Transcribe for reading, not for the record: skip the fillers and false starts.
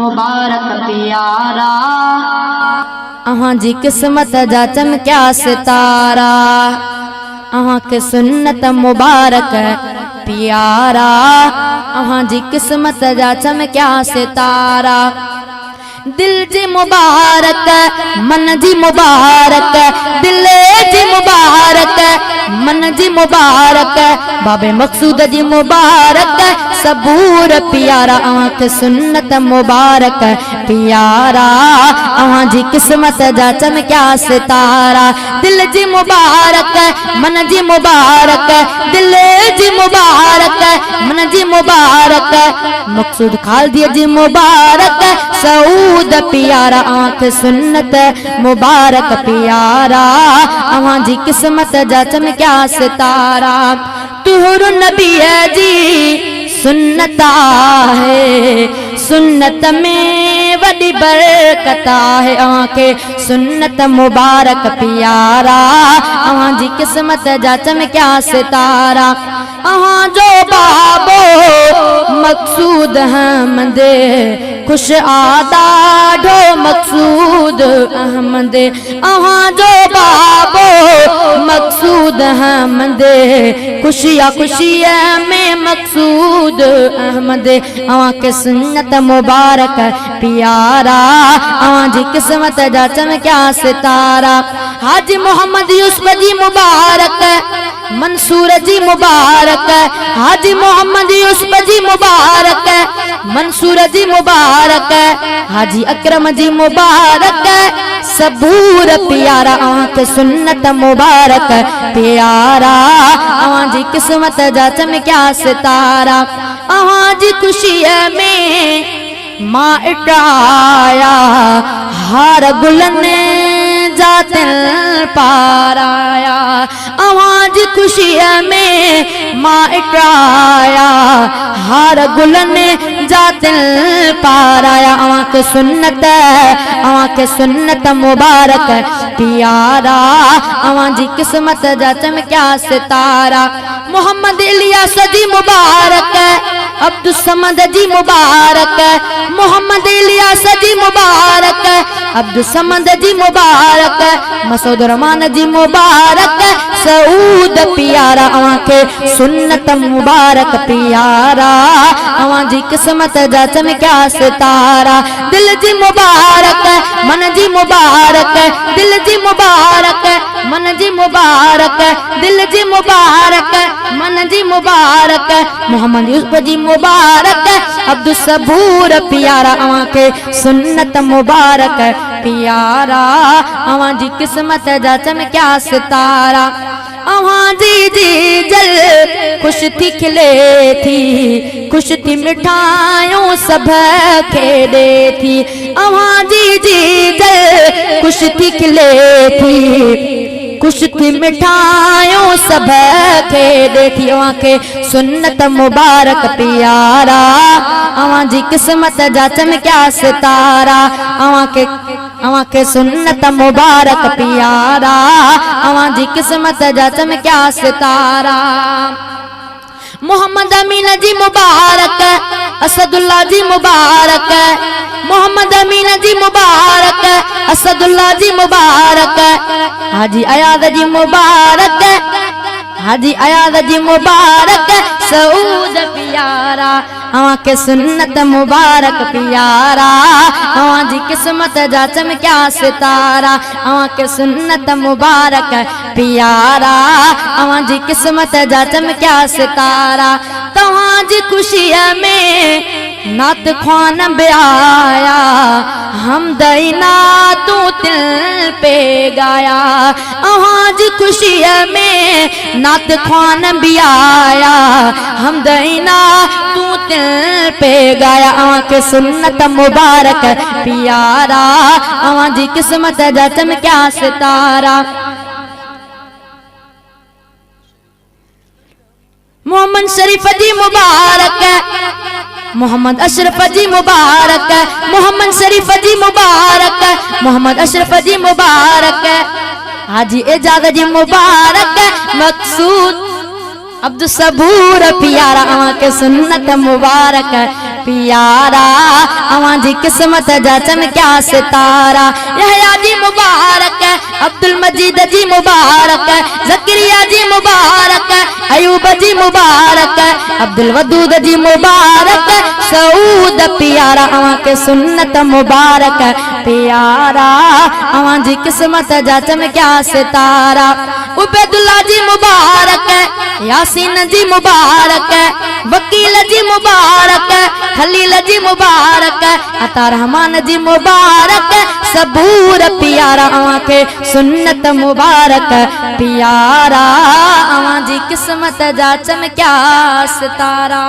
मुबारक प्यारा। अहां जी किस्मत जा चमकिया सितारा, अहां के सुन्नत मुबारक प्यारा। अहां जी किस्मत जा चमकिया सितारा। दिल जी मुबारक मन जी मुबारक, दिल जी मुबारक मन जी मुबारक, बाबे मकसूद जी मुबारक सबूर प्यारा। आंख सुन्नत मुबारक प्यारा, अहां जी किस्मत जा चमकिया सितारा। दिल जी मुबारक मन जी मुबारक, दिल जी मुबारक मन जी मुबारक, मकसूद खालदी जी मुबारक सऊद प्यारा। आंख सुन्नत मुबारक प्यारा, अहां जी किस्मत जा चमकिया सितारा। तुहर नबी है जी सुन्नत है, सुन्नत में वडी बरकत है। आंखे सुन्नत मुबारक प्यारा, अहां जी किस्मत जा चमकिया सितारा। अहां जो बाबो मकसूद हमद खुश आदा ढो मकसूद अहमद। अहां जो बाबो मकसूद हमद खुशिया खुशिया में मकसूद अहमद। अहां के सुन्नत मुबारक प्यारा, अहां जी किस्मत जा चमकिया सितारा। हाजी मोहम्मद यूसुफ जी मुबारक, मंसूर जी मुबारक, हाजी मोहम्मद यूसुफ जी मुबारक, मंसूर जी मुबारक, हाजी अकरम जी मुबारक सबूर प्यारा। आंख सुन्नत मुबारक प्यारा, अहां जी किस्मत जा चमकिया सितारा। अहां जी खुशी में मां इटाया हार गुलन जातिल पाराया। अहां जी खुशी में मां इटाया हार गुलन जातिल पाराया। अहां के सुन्नत मुबारक प्यारा, अहां जी किस्मत जा चमकिया सितारा। मोहम्मद इलियास जी मुबारक, अब्दुल समद जी मुबारक, मोहम्मद इलियास जी मुबारक, अब्दुल समद जी मुबारक, मसूद रहमान जी मुबारक सऊद प्यारा। अहां के सुन्नत मुबारक प्यारा, अहां जी किस्मत जा चमकिया सितारा। दिल जी मुबारक मन जी मुबारक, दिल जी मुबारक मन जी मुबारक, दिल जी मुबारक मन जी मुबारक, मोहम्मद यूसुफ जी मुबारक अब्दुल सबूर प्यारा। अहां के सुन्नत मुबारक प्यारा, अहां जी किस्मत जा चमकिया सितारा। अहां जी जल खुश थी खिले थी, खुश थी मिठाइयों सब खेड़े थी। अहां जी जल खुश थी खिले थी, खुश थी मिठाइयों सब खेड़े थी। अहां के सुन्नत मुबारक प्यारा, अहां जी किस्मत जा चमकिया सितारा। अहां के सुन्नत मुबारक प्यारा, अहां जी किस्मत जा चमकिया सितारा। मोहम्मद अमीन जी मुबारक, असदुल्ला जी मुबारक, मोहम्मद अमीन जी मुबारक, असदुल्ला जी मुबारक, हाजी अयाद जी मुबारक, हाजी अयाद जी मुबारक सऊद प्यारा। अहां के सुन्नत मुबारक प्यारा, अहां जी किस्मत जा चमकिया सितारा। अहां के सुन्नत मुबारक प्यारा, अहां जी किस्मत जा चमकिया सितारा। तहां जी खुशी में नात ख्वान ब्याया, हमदई नातू दिल पे गाया। अहां जी खुशी में नात ख्वान ब्याया, हमदई नातू दिल पे गाया। अहां के सुन्नत मुबारक प्यारा, अहां जी किस्मत जा चमकिया सितारा। मोहम्मद शरीफ जी मुबारक, मोहम्मद अशरफ जी मुबारक, मोहम्मद शरीफ जी मुबारक, मोहम्मद अशरफ जी मुबारक, हाजी एजाज जी मुबारक, मकसूद अब्दुल सबूर प्यारा अवां के सुन्नत मुबारक प्यारा अवां जी किस्मत जा चमकिया सितारा यहया जी मुबारक अब्दुल मजीद जी मुबारक ज़करिया जी मुबारक अयूब जी मुबारक अब्दुल वदूद जी मुबारक सऊद प्यारा अवां के सुन्नत मुबारक प्यारा अवां जी किस्मत जा चमकिया सितारा उबैदुल्ला जी मुबारक यासीन जी मुबारक वकील जी मुबारक खलील जी मुबारक अता रहमान जी मुबारक सबूर प्यारा अवां के सुन्नत मुबारक प्यारा अवां जी किस्मत जा चमकिया सितारा।